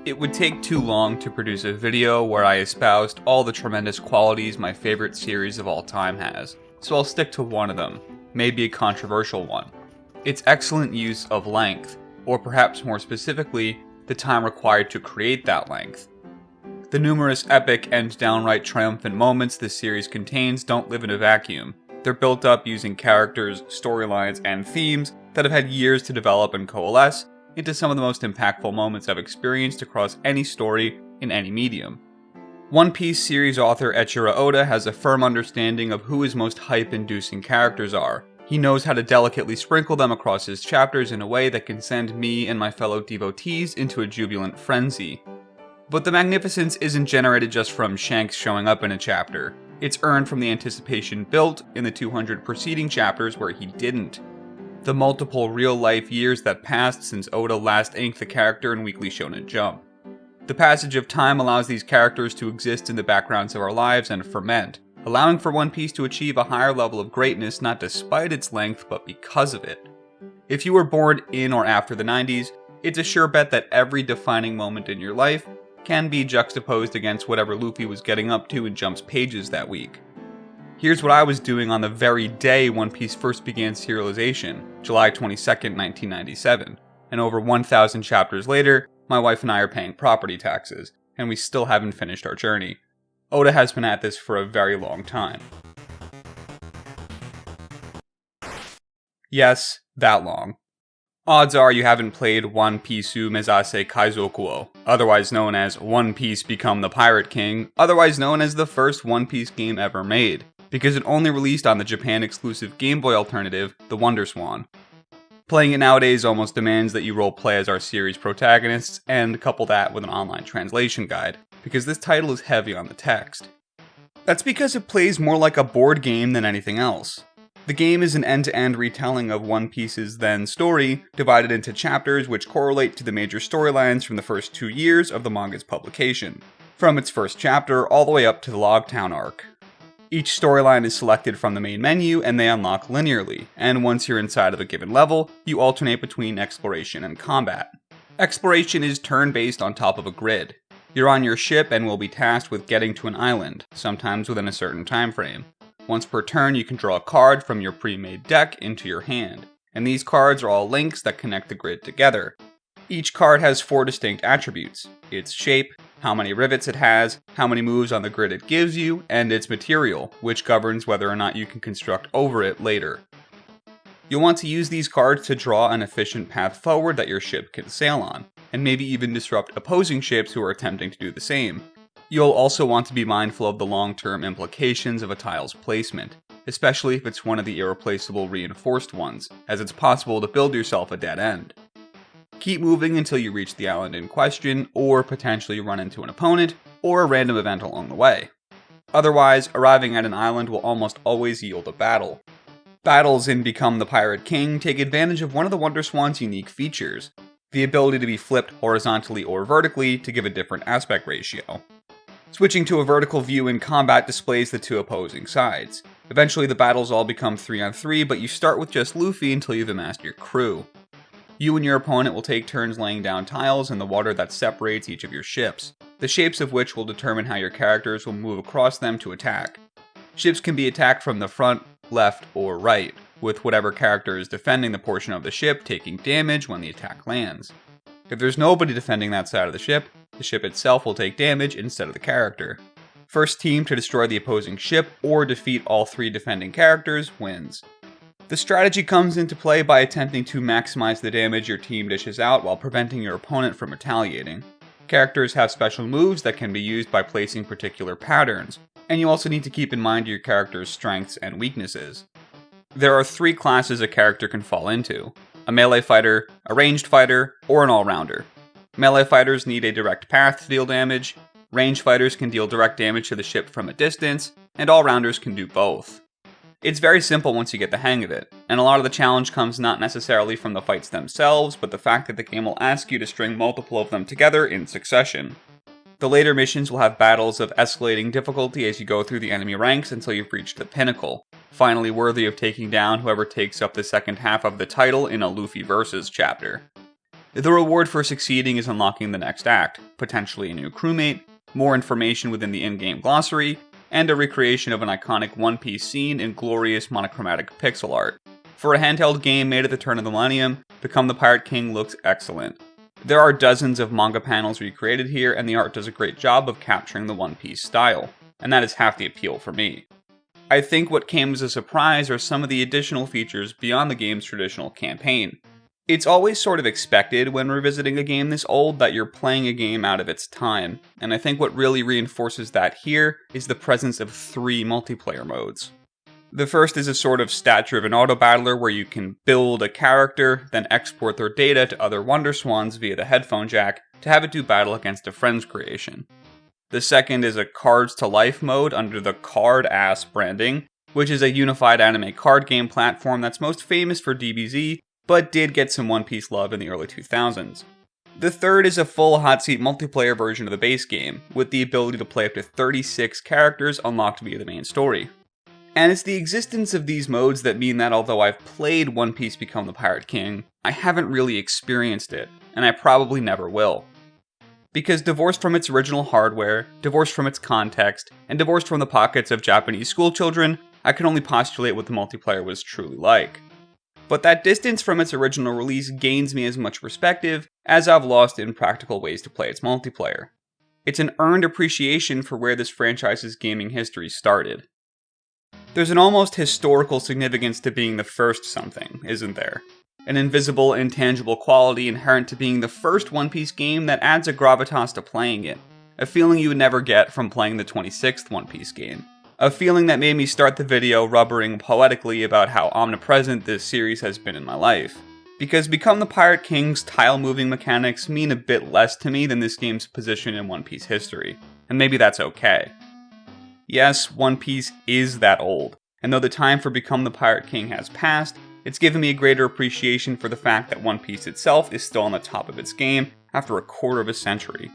It would take too long to produce a video where I espoused all the tremendous qualities my favorite series of all time has, so I'll stick to one of them, maybe a controversial one. Its excellent use of length, or perhaps more specifically, the time required to create that length. The numerous epic and downright triumphant moments this series contains don't live in a vacuum. They're built up using characters, storylines, and themes that have had years to develop and coalesce into some of the most impactful moments I've experienced across any story in any medium. One Piece series author Eiichiro Oda has a firm understanding of who his most hype-inducing characters are. He knows how to delicately sprinkle them across his chapters in a way that can send me and my fellow devotees into a jubilant frenzy. But the magnificence isn't generated just from Shanks showing up in a chapter. It's earned from the anticipation built in the 200 preceding chapters where he didn't. The multiple real-life years that passed since Oda last inked the character in Weekly Shonen Jump. The passage of time allows these characters to exist in the backgrounds of our lives and ferment, allowing for One Piece to achieve a higher level of greatness not despite its length, but because of it. If you were born in or after the 90s, it's a sure bet that every defining moment in your life can be juxtaposed against whatever Luffy was getting up to in Jump's pages that week. Here's what I was doing on the very day One Piece first began serialization, July 22nd, 1997, and over 1,000 chapters later, my wife and I are paying property taxes, and we still haven't finished our journey. Oda has been at this for a very long time. Yes, that long. Odds are you haven't played One Pisu Mezase Kaizoku-Ō, otherwise known as One Piece Become the Pirate King, otherwise known as the first One Piece game ever made, because it only released on the Japan-exclusive Game Boy alternative, the Wonderswan. Playing it nowadays almost demands that you roleplay as our series protagonists, and couple that with an online translation guide, because this title is heavy on the text. That's because it plays more like a board game than anything else. The game is an end-to-end retelling of One Piece's then story, divided into chapters which correlate to the major storylines from the first 2 years of the manga's publication, from its first chapter all the way up to the Logtown arc. Each storyline is selected from the main menu and they unlock linearly, and once you're inside of a given level, you alternate between exploration and combat. Exploration is turn-based on top of a grid. You're on your ship and will be tasked with getting to an island, sometimes within a certain time frame. Once per turn, you can draw a card from your pre-made deck into your hand, and these cards are all links that connect the grid together. Each card has 4 distinct attributes: its shape, how many rivets it has, how many moves on the grid it gives you, and its material, which governs whether or not you can construct over it later. You'll want to use these cards to draw an efficient path forward that your ship can sail on, and maybe even disrupt opposing ships who are attempting to do the same. You'll also want to be mindful of the long-term implications of a tile's placement, especially if it's one of the irreplaceable reinforced ones, as it's possible to build yourself a dead end. Keep moving until you reach the island in question, or potentially run into an opponent, or a random event along the way. Otherwise, arriving at an island will almost always yield a battle. Battles in Become the Pirate King take advantage of one of the Wonderswan's unique features, the ability to be flipped horizontally or vertically to give a different aspect ratio. Switching to a vertical view in combat displays the 2 opposing sides. Eventually the battles all become 3-on-3, but you start with just Luffy until you've amassed your crew. You and your opponent will take turns laying down tiles in the water that separates each of your ships, the shapes of which will determine how your characters will move across them to attack. Ships can be attacked from the front, left, or right, with whatever character is defending the portion of the ship taking damage when the attack lands. If there's nobody defending that side of the ship itself will take damage instead of the character. First team to destroy the opposing ship or defeat all 3 defending characters wins. The strategy comes into play by attempting to maximize the damage your team dishes out while preventing your opponent from retaliating. Characters have special moves that can be used by placing particular patterns, and you also need to keep in mind your character's strengths and weaknesses. There are 3 classes a character can fall into: a melee fighter, a ranged fighter, or an all-rounder. Melee fighters need a direct path to deal damage, ranged fighters can deal direct damage to the ship from a distance, and all-rounders can do both. It's very simple once you get the hang of it, and a lot of the challenge comes not necessarily from the fights themselves, but the fact that the game will ask you to string multiple of them together in succession. The later missions will have battles of escalating difficulty as you go through the enemy ranks until you've reached the pinnacle, finally worthy of taking down whoever takes up the second half of the title in a Luffy versus chapter. The reward for succeeding is unlocking the next act, potentially a new crewmate, more information within the in-game glossary, and a recreation of an iconic One Piece scene in glorious monochromatic pixel art. For a handheld game made at the turn of the millennium, Become the Pirate King looks excellent. There are dozens of manga panels recreated here, and the art does a great job of capturing the One Piece style, and that is half the appeal for me. I think what came as a surprise are some of the additional features beyond the game's traditional campaign. It's always sort of expected when revisiting a game this old that you're playing a game out of its time, and I think what really reinforces that here is the presence of 3 multiplayer modes. The first is a sort of stat-driven auto-battler where you can build a character, then export their data to other Wonderswans via the headphone jack to have it do battle against a friend's creation. The second is a Cards to Life mode under the Card Ass branding, which is a unified anime card game platform that's most famous for DBZ, but did get some One Piece love in the early 2000s. The third is a full hot seat multiplayer version of the base game, with the ability to play up to 36 characters unlocked via the main story. And it's the existence of these modes that mean that although I've played One Piece Become the Pirate King, I haven't really experienced it, and I probably never will. Because divorced from its original hardware, divorced from its context, and divorced from the pockets of Japanese schoolchildren, I can only postulate what the multiplayer was truly like. But that distance from its original release gains me as much perspective as I've lost in practical ways to play its multiplayer. It's an earned appreciation for where this franchise's gaming history started. There's an almost historical significance to being the first something, isn't there? An invisible, intangible quality inherent to being the first One Piece game that adds a gravitas to playing it. A feeling you would never get from playing the 26th One Piece game. A feeling that made me start the video rubbering poetically about how omnipresent this series has been in my life. Because Become the Pirate King's tile-moving mechanics mean a bit less to me than this game's position in One Piece history. And maybe that's okay. Yes, One Piece is that old, and though the time for Become the Pirate King has passed, it's given me a greater appreciation for the fact that One Piece itself is still on the top of its game after a quarter of a century.